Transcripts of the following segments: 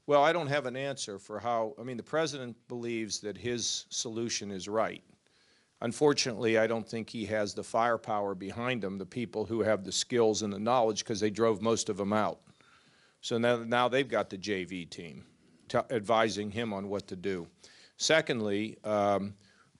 Well, I don't have an answer for how, I mean, the president believes that his solution is right. Unfortunately, I don't think he has the firepower behind him, the people who have the skills and the knowledge, because they drove most of them out. So now they've got the JV team advising him on what to do. Secondly,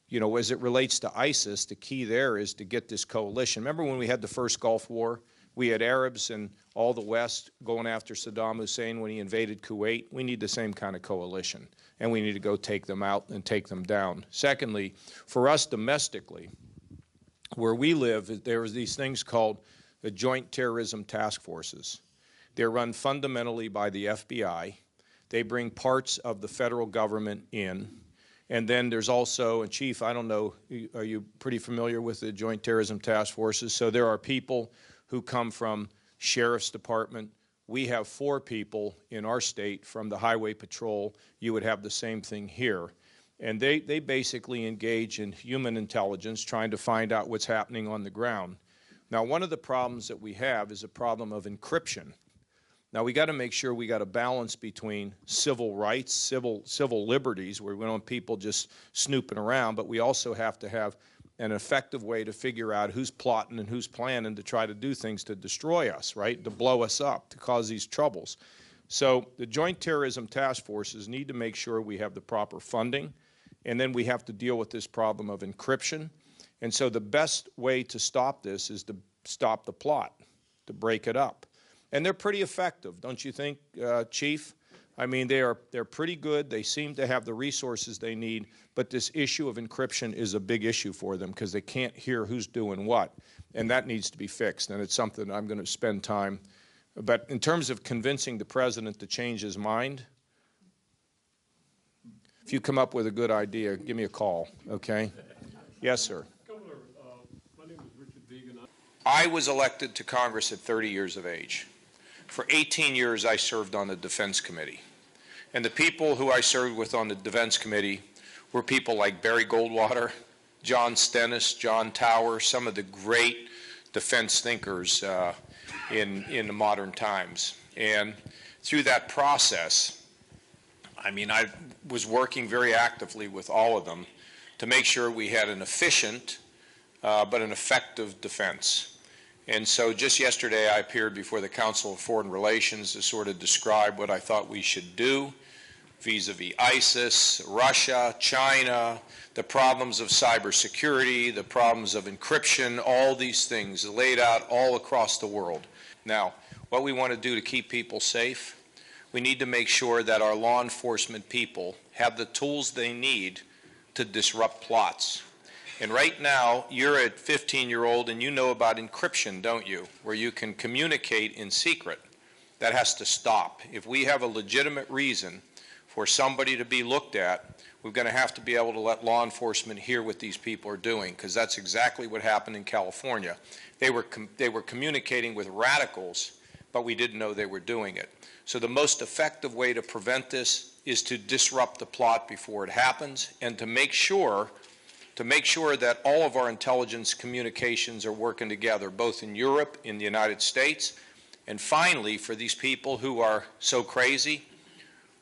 you know, as it relates to ISIS, the key there is to get this coalition. Remember when we had the first Gulf War? We had Arabs and all the West going after Saddam Hussein when he invaded Kuwait. We need the same kind of coalition, and we need to go take them out and take them down. Secondly, for us domestically, where we live, there are these things called the Joint Terrorism Task Forces. They're run fundamentally by the FBI. They bring parts of the federal government in. And then there's also, and Chief, I don't know, are you pretty familiar with the Joint Terrorism Task Forces? So there are people who come from Sheriff's Department. We have 4 people in our state from the Highway Patrol. You would have the same thing here. And they basically engage in human intelligence, trying to find out what's happening on the ground. Now, one of the problems that we have is a problem of encryption. Now, we got to make sure we got a balance between civil rights, civil liberties, where we don't want people just snooping around, but we also have to have an effective way to figure out who's plotting and who's planning to try to do things to destroy us, right, to blow us up, to cause these troubles. So the Joint Terrorism Task Forces need to make sure we have the proper funding, and then we have to deal with this problem of encryption. And so the best way to stop this is to stop the plot, to break it up. And they're pretty effective, don't you think, Chief? I mean, they're pretty good. They seem to have the resources they need, but this issue of encryption is a big issue for them because they can't hear who's doing what, and that needs to be fixed, and it's something I'm going to spend time. But in terms of convincing the president to change his mind, if you come up with a good idea, give me a call, okay? Yes, sir. Governor, my name is Richard Deegan. I was elected to Congress at 30 years of age. For 18 years, I served on the Defense Committee. And the people who I served with on the Defense Committee were people like Barry Goldwater, John Stennis, John Tower, some of the great defense thinkers in the modern times. And through that process, I mean, I was working very actively with all of them to make sure we had an efficient but an effective defense. And so just yesterday I appeared before the Council of Foreign Relations to sort of describe what I thought we should do vis-a-vis ISIS, Russia, China, the problems of cybersecurity, the problems of encryption, all these things laid out all across the world. Now, what we want to do to keep people safe, we need to make sure that our law enforcement people have the tools they need to disrupt plots. And right now, you're a 15-year-old and you know about encryption, don't you, where you can communicate in secret. That has to stop. If we have a legitimate reason for somebody to be looked at, we're going to have to be able to let law enforcement hear what these people are doing, because that's exactly what happened in California. They were communicating with radicals, but we didn't know they were doing it. So the most effective way to prevent this is to disrupt the plot before it happens, and to make sure that all of our intelligence communications are working together, both in Europe, in the United States, and finally, for these people who are so crazy,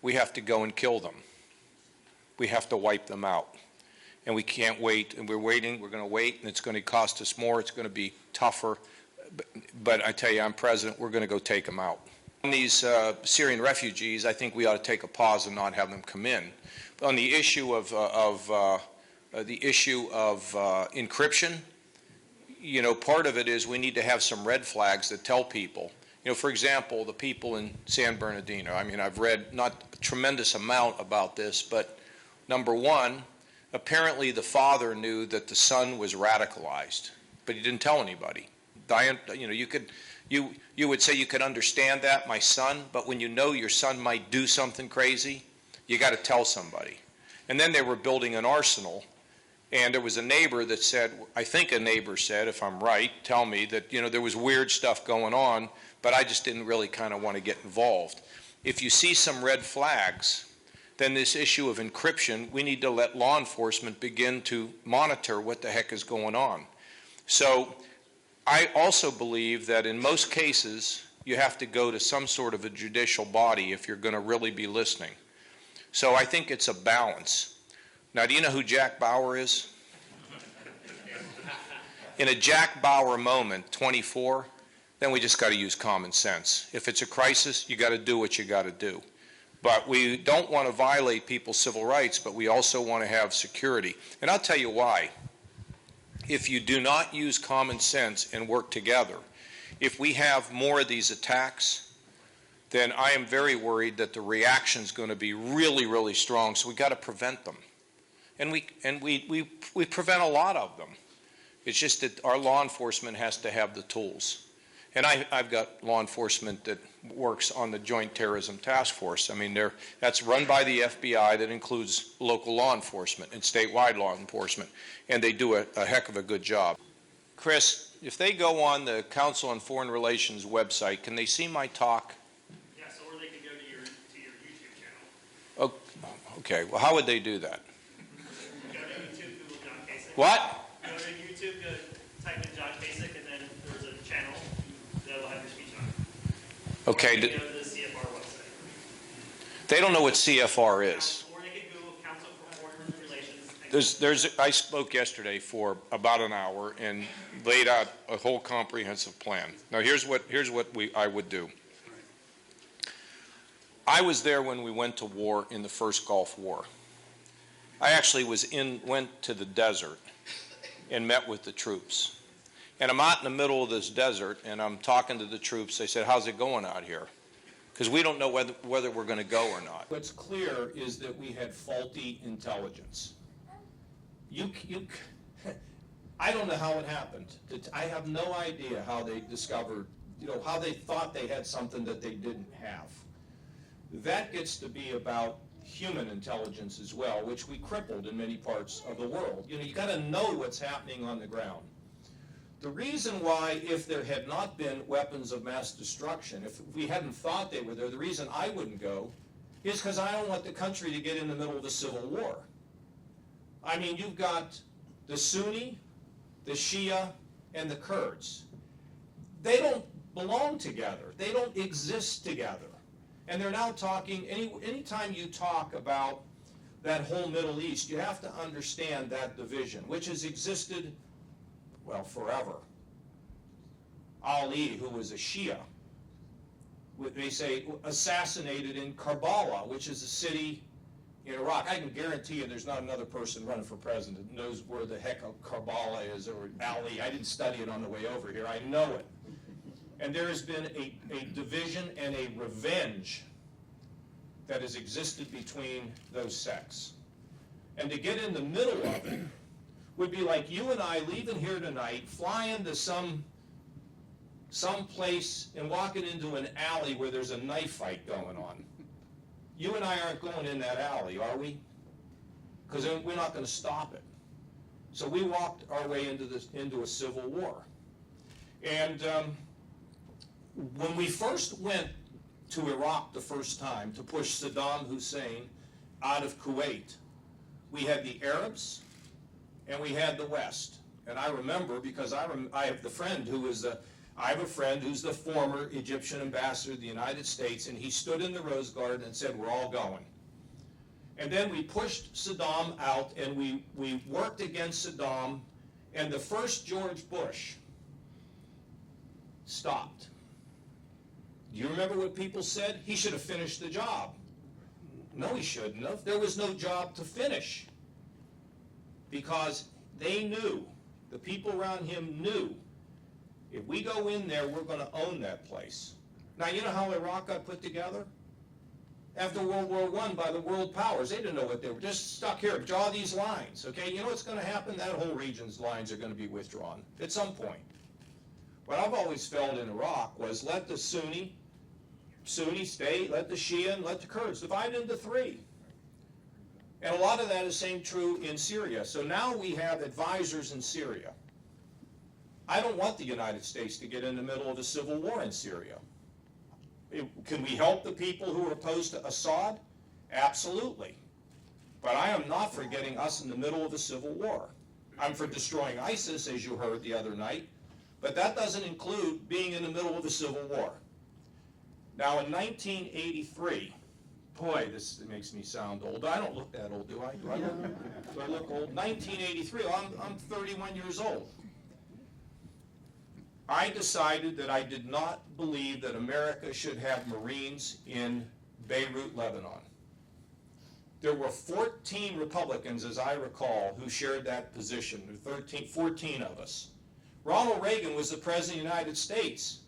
we have to go and kill them. We have to wipe them out. And we can't wait, and we're waiting, we're going to wait, and it's going to cost us more, it's going to be tougher, but I tell you, I'm president, we're going to go take them out. On these Syrian refugees, I think we ought to take a pause and not have them come in. But on the issue of encryption, you know, part of it is we need to have some red flags that tell people. You know, for example, the people in San Bernardino. I mean, I've read not a tremendous amount about this, but number one, apparently the father knew that the son was radicalized, but he didn't tell anybody. Diane, you know, you would say you could understand that, my son, but when you know your son might do something crazy, you got to tell somebody. And then they were building an arsenal. And there was a neighbor that said, I think a neighbor said, if I'm right, tell me that, you know, there was weird stuff going on, but I just didn't really kind of want to get involved. If you see some red flags, then this issue of encryption, we need to let law enforcement begin to monitor what the heck is going on. So I also believe that in most cases, you have to go to some sort of a judicial body if you're going to really be listening. So I think it's a balance. Now, do you know who Jack Bauer is? In a Jack Bauer moment, 24, then we just got to use common sense. If it's a crisis, you got to do what you got to do. But we don't want to violate people's civil rights, but we also want to have security. And I'll tell you why. If you do not use common sense and work together, if we have more of these attacks, then I am very worried that the reaction is going to be really, really strong. So we got to prevent them. And we prevent a lot of them. It's just that our law enforcement has to have the tools. And I've got law enforcement that works on the Joint Terrorism Task Force. I mean, that's run by the FBI, that includes local law enforcement and statewide law enforcement, and they do a heck of a good job. Chris, if they go on the Council on Foreign Relations website, can they see my talk? Yes, or they can go to your YouTube channel. Oh, okay, well, how would they do that? Go to YouTube, Google John Kasich. What? Go to YouTube, type in John Kasich, and then there's a channel that will have your speech on. Okay. Or they can go to the CFR website. They don't know what CFR is. Or they can Google Council for Foreign Relations. I spoke yesterday for about an hour and laid out a whole comprehensive plan. Now, here's what I would do. I was there when we went to war in the first Gulf War. I actually went to the desert and met with the troops. And I'm out in the middle of this desert, and I'm talking to the troops. They said, "How's it going out here?" Because we don't know whether we're going to go or not. What's clear is that we had faulty intelligence. I don't know how it happened. I have no idea how they discovered, how they thought they had something that they didn't have. That gets to be about human intelligence as well, which we crippled in many parts of the world. You got to know what's happening on the ground. The reason why, if there had not been weapons of mass destruction, if we hadn't thought they were there, the reason I wouldn't go is because I don't want the country to get in the middle of a civil war. I mean, you've got the Sunni, the Shia, and the Kurds. They don't belong together. They don't exist together. And they're now talking, anytime you talk about that whole Middle East, you have to understand that division, which has existed, well, forever. Ali, who was a Shia, they say assassinated in Karbala, which is a city in Iraq. I can guarantee you there's not another person running for president that knows where the heck Karbala is, or Ali. I didn't study it on the way over here. I know it. And there has been a division and a revenge that has existed between those sects. And to get in the middle of it would be like you and I leaving here tonight, flying to some place and walking into an alley where there's a knife fight going on. You and I aren't going in that alley, are we? Because we're not going to stop it. So we walked our way into a civil war. And when we first went to Iraq the first time to push Saddam Hussein out of Kuwait, we had the Arabs and we had the West. And I remember, because I have a friend who's the former Egyptian ambassador to the United States, and he stood in the Rose Garden and said, "We're all going." And then we pushed Saddam out, and we worked against Saddam, and the first George Bush stopped. Do you remember what people said? He should have finished the job. No, he shouldn't have. There was no job to finish. Because they knew, the people around him knew, if we go in there, we're going to own that place. Now, you know how Iraq got put together? After World War I by the world powers. They didn't know what they were. Just stuck here, draw these lines. Okay, you know what's going to happen? That whole region's lines are going to be withdrawn at some point. What I've always felt in Iraq was let the Sunni stay, let the Shia, and let the Kurds divide into three. And a lot of that is same true in Syria. So now we have advisors in Syria. I don't want the United States to get in the middle of a civil war in Syria. Can we help the people who are opposed to Assad? Absolutely. But I am not for getting us in the middle of a civil war. I'm for destroying ISIS, as you heard the other night, but that doesn't include being in the middle of a civil war. Now, in 1983, boy, this makes me sound old. I don't look that old, do I? Do I look old? 1983, I'm 31 years old. I decided that I did not believe that America should have Marines in Beirut, Lebanon. There were 14 Republicans, as I recall, who shared that position. 14 of us. Ronald Reagan was the President of the United States.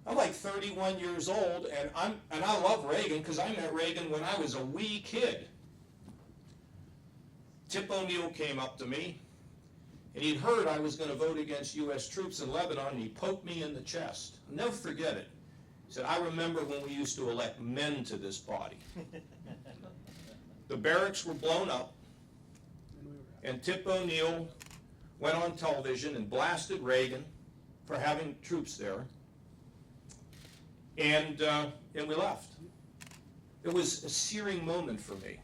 I'm like 31 years old, and I love Reagan because I met Reagan when I was a wee kid. Tip O'Neill came up to me, and he'd heard I was going to vote against U.S. troops in Lebanon, and he poked me in the chest. I'll never forget it. He said, I remember when we used to elect men to this body. The barracks were blown up, and Tip O'Neill went on television and blasted Reagan for having troops there. And we left. It was a searing moment for me.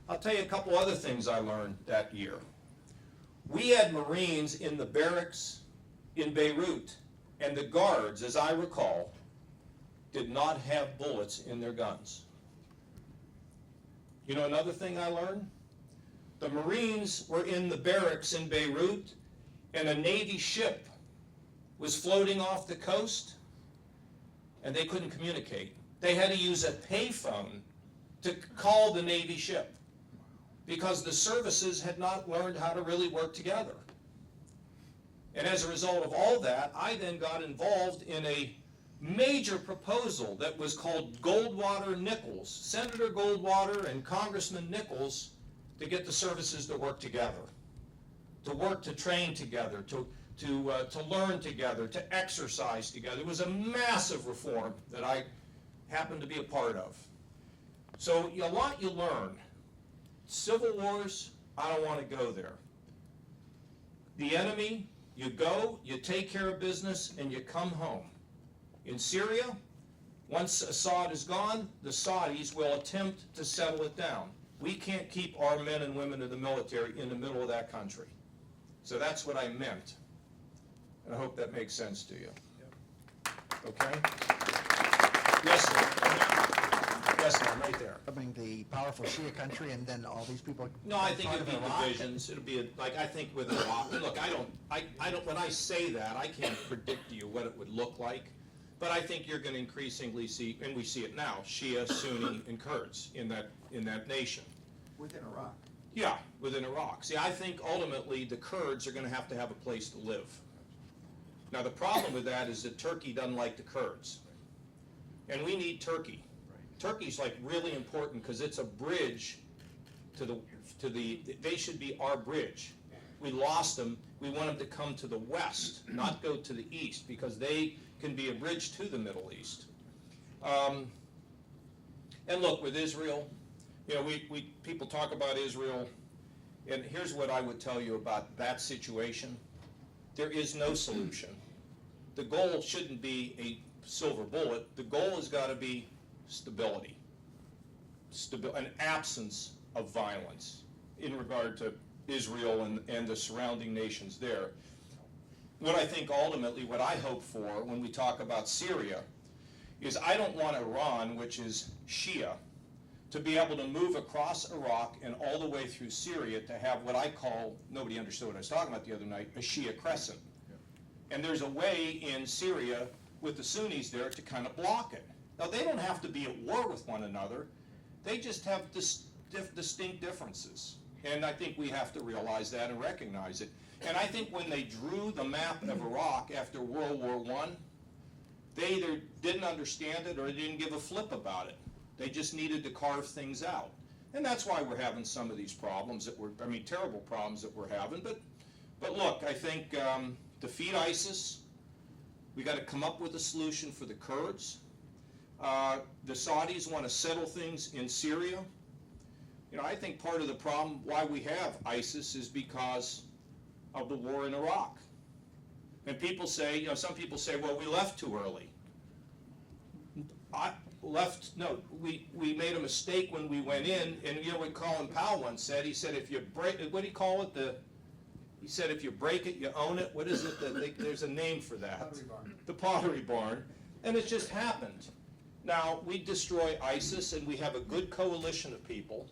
I'll tell you a couple other things I learned that year. We had Marines in the barracks in Beirut, and the guards, as I recall, did not have bullets in their guns. You know another thing I learned? The Marines were in the barracks in Beirut, and a Navy ship was floating off the coast, and they couldn't communicate. They had to use a payphone to call the Navy ship because the services had not learned how to really work together. And as a result of all that, I then got involved in a major proposal that was called Goldwater-Nichols, Senator Goldwater and Congressman Nichols, to get the services to work together, to train together, to learn together, to exercise together. It was a massive reform that I happened to be a part of. So a lot you learn. Civil wars, I don't want to go there. The enemy, you go, you take care of business, and you come home. In Syria, once Assad is gone, the Saudis will attempt to settle it down. We can't keep our men and women in the military in the middle of that country. So that's what I meant. And I hope that makes sense to you. Okay? Yes, sir. Yes, ma'am, right there. The powerful Shia country, and then all these people. No, I think it'd be Iraq. divisions. It'll be like, I think with Iraq. Look, I don't. When I say that, I can't predict to you what it would look like. But I think you're going to increasingly see, and we see it now, Shia, Sunni, and Kurds in that nation. Within Iraq. Yeah, within Iraq. See, I think ultimately the Kurds are going to have a place to live. Now, the problem with that is that Turkey doesn't like the Kurds. And we need Turkey. Turkey's like really important because it's a bridge they should be our bridge. We lost them. We want them to come to the west, not go to the east, because they can be a bridge to the Middle East. And look, with Israel, you know, people talk about Israel, and here's what I would tell you about that situation. There is no solution. The goal shouldn't be a silver bullet. The goal has got to be stability, an absence of violence in regard to Israel and the surrounding nations there. What I think ultimately, what I hope for when we talk about Syria, is I don't want Iran, which is Shia, to be able to move across Iraq and all the way through Syria to have what I call, nobody understood what I was talking about the other night, a Shia crescent. And there's a way in Syria with the Sunnis there to kind of block it. Now, they don't have to be at war with one another. They just have distinct differences. And I think we have to realize that and recognize it. And I think when they drew the map of Iraq after World War I, they either didn't understand it or didn't give a flip about it. They just needed to carve things out. And that's why we're having some of these problems terrible problems that we're having. But look, I think defeat ISIS. We got to come up with a solution for the Kurds. The Saudis want to settle things in Syria. You know, I think part of the problem why we have ISIS is because of the war in Iraq. And people say, you know, some people say, well, we left too early. We made a mistake when we went in, and you know what Colin Powell once said? He said, if you break, what do you call it? He said, if you break it, you own it. What is it? There's a name for that. Pottery barn. The Pottery Barn. And it just happened. Now, we destroy ISIS and we have a good coalition of people,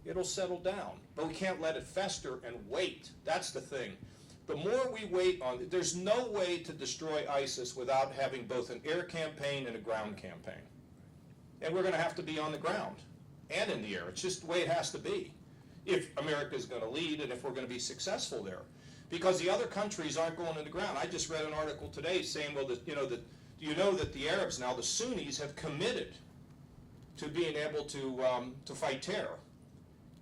it'll settle down. But we can't let it fester and wait. That's the thing. The more we wait on, there's no way to destroy ISIS without having both an air campaign and a ground campaign. And we're going to have to be on the ground and in the air. It's just the way it has to be if America is going to lead and if we're going to be successful there. Because the other countries aren't going to the ground. I just read an article today saying, well, do you know that the Arabs now, the Sunnis, have committed to being able to fight terror.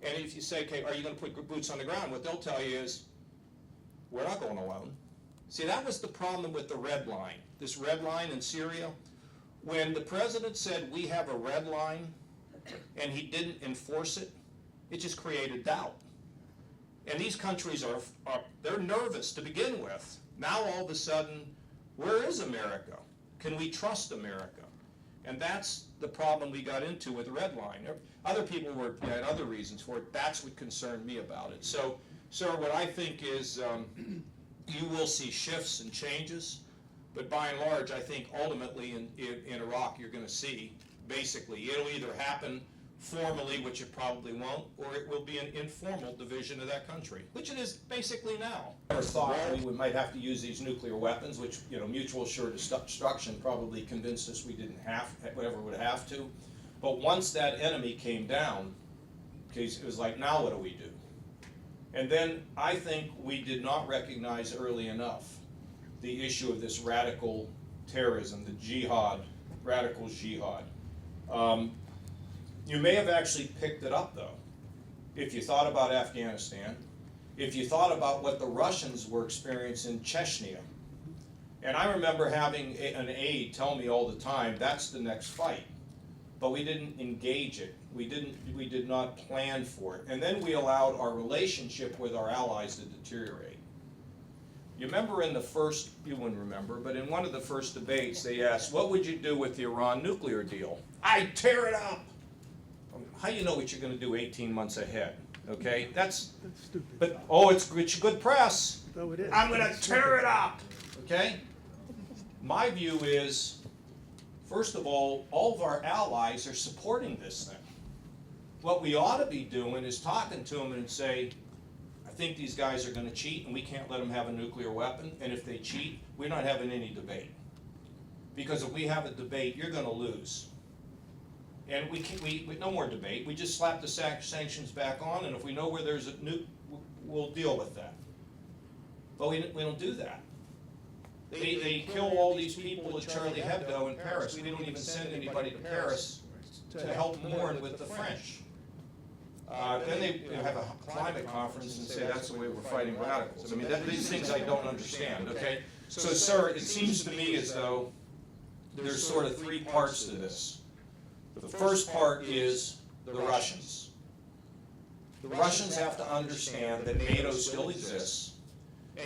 And if you say, okay, are you going to put boots on the ground? What they'll tell you is, we're not going alone. See, that was the problem with the red line, this red line in Syria. When the president said we have a red line and he didn't enforce it, it just created doubt. And these countries they're nervous to begin with. Now all of a sudden, where is America? Can we trust America? And that's the problem we got into with the red line. Other people had other reasons for it. That's what concerned me about it. So, sir, what I think is you will see shifts and changes, but by and large, I think ultimately in Iraq you're going to see, basically, it'll either happen formally, which it probably won't, or it will be an informal division of that country, which it is basically now. I never thought we might have to use these nuclear weapons, which, mutual assured destruction probably convinced us we didn't would have to. But once that enemy came down, it was like, now what do we do? And then I think we did not recognize early enough the issue of this radical terrorism, the jihad, radical jihad. You may have actually picked it up, though, if you thought about Afghanistan, if you thought about what the Russians were experiencing in Chechnya. And I remember having an aide tell me all the time, that's the next fight. But we didn't engage it. We did not plan for it. And then we allowed our relationship with our allies to deteriorate. You remember in the first, you wouldn't remember, but in one of the first debates, they asked, what would you do with the Iran nuclear deal? I'd tear it up. How do you know what you're going to do 18 months ahead? Okay, that's stupid. But it's good press. Oh, it is. I'm going to tear it up. Okay. My view is, first of all of our allies are supporting this thing. What we ought to be doing is talking to them and say, I think these guys are going to cheat, and we can't let them have a nuclear weapon. And if they cheat, we're not having any debate. Because if we have a debate, you're going to lose. And we no more debate. We just slap the sanctions back on, and if we know where there's a nuke, we'll deal with that. But we don't do that. They kill all these people at Charlie Hebdo in Paris. We don't even send anybody to Paris to help mourn with the French. Then they have a climate conference and say that's the way we're fighting radicals. I mean, these things I don't understand, okay? So, sir, it seems to me as though there's sort of three parts to this. The first part is the Russians. The Russians have to understand that NATO still exists,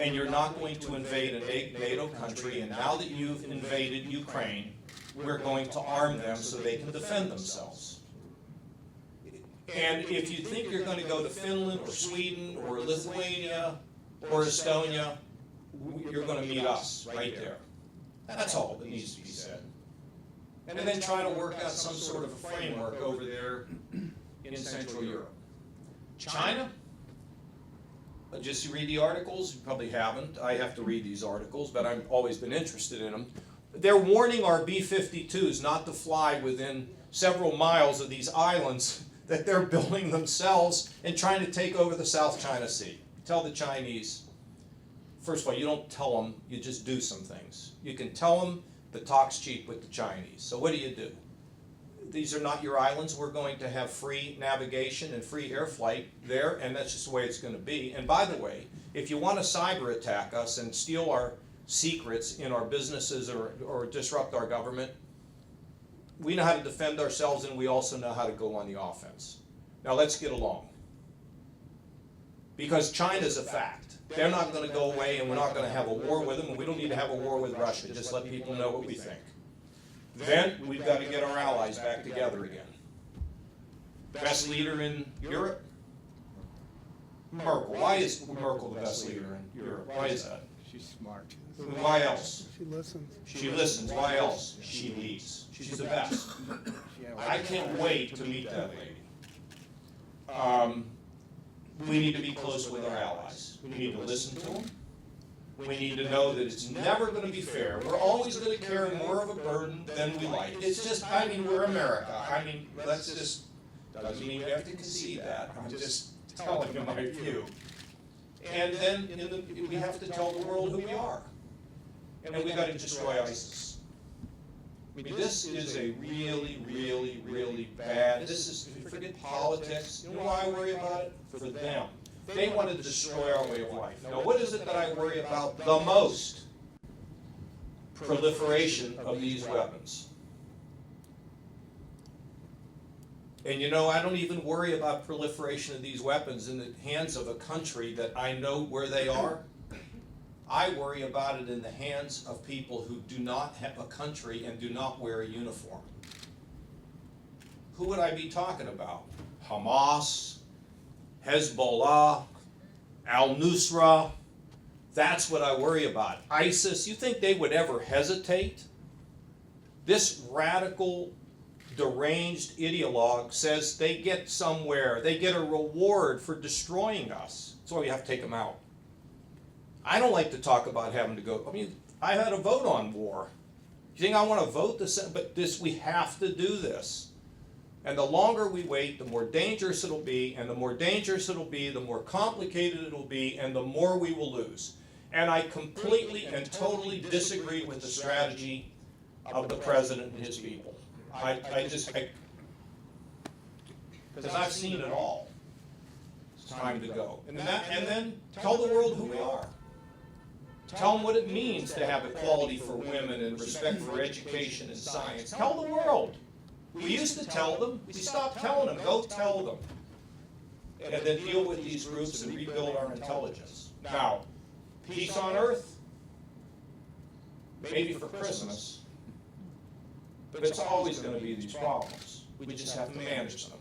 and you're not going to invade a NATO country, and now that you've invaded Ukraine, we're going to arm them so they can defend themselves. And if you think you're going to go to Finland or Sweden or Lithuania or Estonia, you're going to meet us right there. That's all that needs to be said. And then try to work out some sort of a framework over there in Central Europe. China? Just read the articles. You probably haven't. I have to read these articles, but I've always been interested in them. They're warning our B-52s not to fly within several miles of these islands that they're building themselves and trying to take over the South China Sea. Tell the Chinese, first of all, you don't tell them, you just do some things. You can tell them, the talk's cheap with the Chinese. So what do? These are not your islands. We're going to have free navigation and free air flight there, and that's just the way it's going to be. And by the way, if you want to cyber attack us and steal our secrets in our businesses or disrupt our government, we know how to defend ourselves, and we also know how to go on the offense. Now let's get along. Because China's a fact. They're not going to go away, and we're not going to have a war with them, and we don't need to have a war with Russia. Just let people know what we think. Then we've got to get our allies back together again. Best leader in Europe? Merkel. Why is Merkel the best leader in Europe? Why is that? She's smart. Why else? She listens. She listens. Why else? She leads. She's the best. I can't wait to meet that lady. We need to be close with our allies. We need to listen to them. We need to know that it's never going to be fair. We're always going to carry more of a burden than we like. It's just, I mean, we're America. I mean, let's just, doesn't mean we have to concede that. I'm just telling you my view. And then we have to tell the world who we are. And we got to destroy ISIS. I mean, this is a really, really, really bad, this is, forget politics. You know why I worry about it? For them. They want to destroy our way of life. Now, what is it that I worry about the most? Proliferation of these weapons. And you know, I don't even worry about proliferation of these weapons in the hands of a country that I know where they are. I worry about it in the hands of people who do not have a country and do not wear a uniform. Who would I be talking about? Hamas, Hezbollah, al-Nusra. That's what I worry about. ISIS, you think they would ever hesitate? This radical, deranged ideologue says they get somewhere, they get a reward for destroying us. That's why we have to take them out. I don't like to talk about having to go, I mean, I had a vote on war. You think I want to vote this? But we have to do this. And the longer we wait, the more dangerous it'll be, and the more dangerous it'll be, the more complicated it'll be, and the more we will lose. And I completely and totally disagree with the strategy of the president and his people. Because I've seen it all. It's time to go. And then tell the world who we are. Tell them what it means to have equality for women and respect for education and science. Tell the world. We used to tell them. We stopped telling them. Go tell them. And then deal with these groups and rebuild our intelligence. Now, peace on earth? Maybe for Christmas. But it's always going to be these problems. We just have to manage them.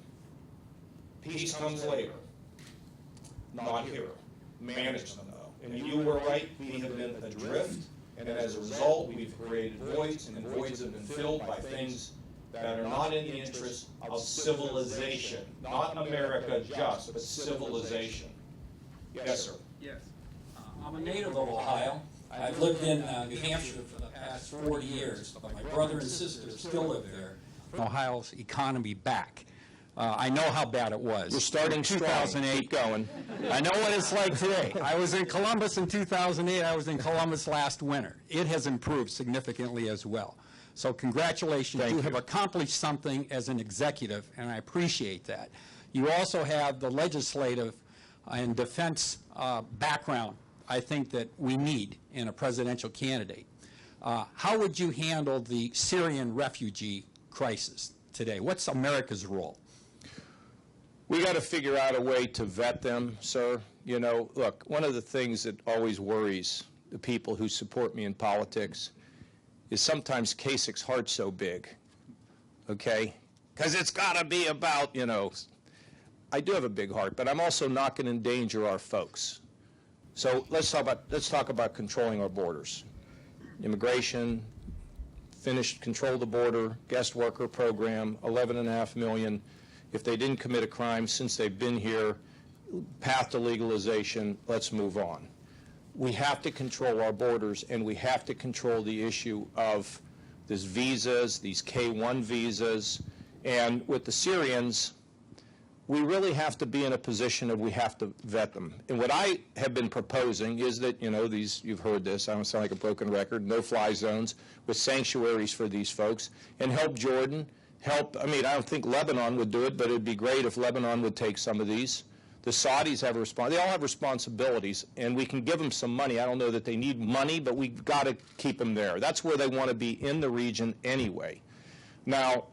Peace comes later. Not here. Manage them, though. And you were right, we have been adrift, and as a result, we've created voids, and voids have been filled by things that are not in the interest of civilization. Not America just, but civilization. Yes, sir. Yes. I'm a native of Ohio. I've lived in New Hampshire for the past 40 years, but my brother and sister still live there. Ohio's economy back. I know how bad it was. You're starting strong. 2008. Keep going. I know what it's like today. I was in Columbus in 2008. I was in Columbus last winter. It has improved significantly as well. So congratulations. You have accomplished something as an executive, and I appreciate that. You also have the legislative and defense background I think that we need in a presidential candidate. How would you handle the Syrian refugee crisis today? What's America's role? We got to figure out a way to vet them, sir. You know, look, one of the things that always worries the people who support me in politics is sometimes Kasich's heart's so big, okay? Because it's got to be about, you know, I do have a big heart, but I'm also not going to endanger our folks. So let's talk about controlling our borders. Immigration, control the border, guest worker program, 11.5 million. If they didn't commit a crime since they've been here, path to legalization, let's move on. We have to control our borders, and we have to control the issue of these visas, these K-1 visas, and with the Syrians, we really have to be in a position of we have to vet them. And what I have been proposing is that, you know, you've heard this, I don't sound like a broken record, no-fly zones with sanctuaries for these folks, and help Jordan, I mean, I don't think Lebanon would do it, but it'd be great if Lebanon would take some of these. The Saudis have they all have responsibilities, and we can give them some money. I don't know that they need money, but we've got to keep them there. That's where they want to be in the region anyway. Now,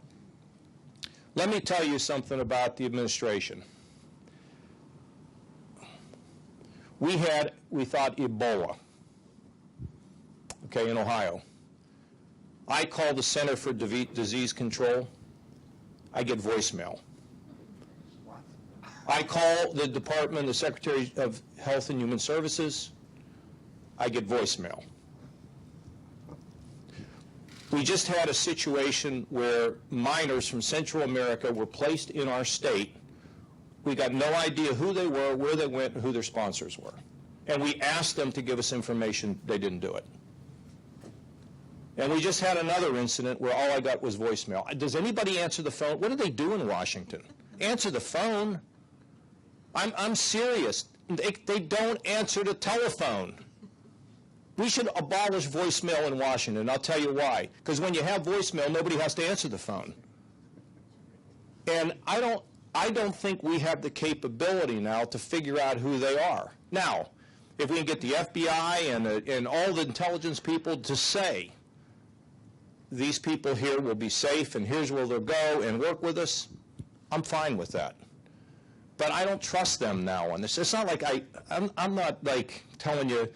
let me tell you something about the administration. We thought Ebola, okay, in Ohio. I call the Center for Disease Control. I get voicemail. I call the Secretary of Health and Human Services. I get voicemail. We just had a situation where minors from Central America were placed in our state. We got no idea who they were, where they went, and who their sponsors were. And we asked them to give us information. They didn't do it. And we just had another incident where all I got was voicemail. Does anybody answer the phone? What do they do in Washington? Answer the phone? I'm serious. They don't answer the telephone. We should abolish voicemail in Washington. I'll tell you why. Because when you have voicemail, nobody has to answer the phone. And I don't think we have the capability now to figure out who they are. Now, if we can get the FBI and all the intelligence people to say, these people here will be safe and here's where they'll go and work with us, I'm fine with that. But I don't trust them now on this. It's not like I'm not like telling you,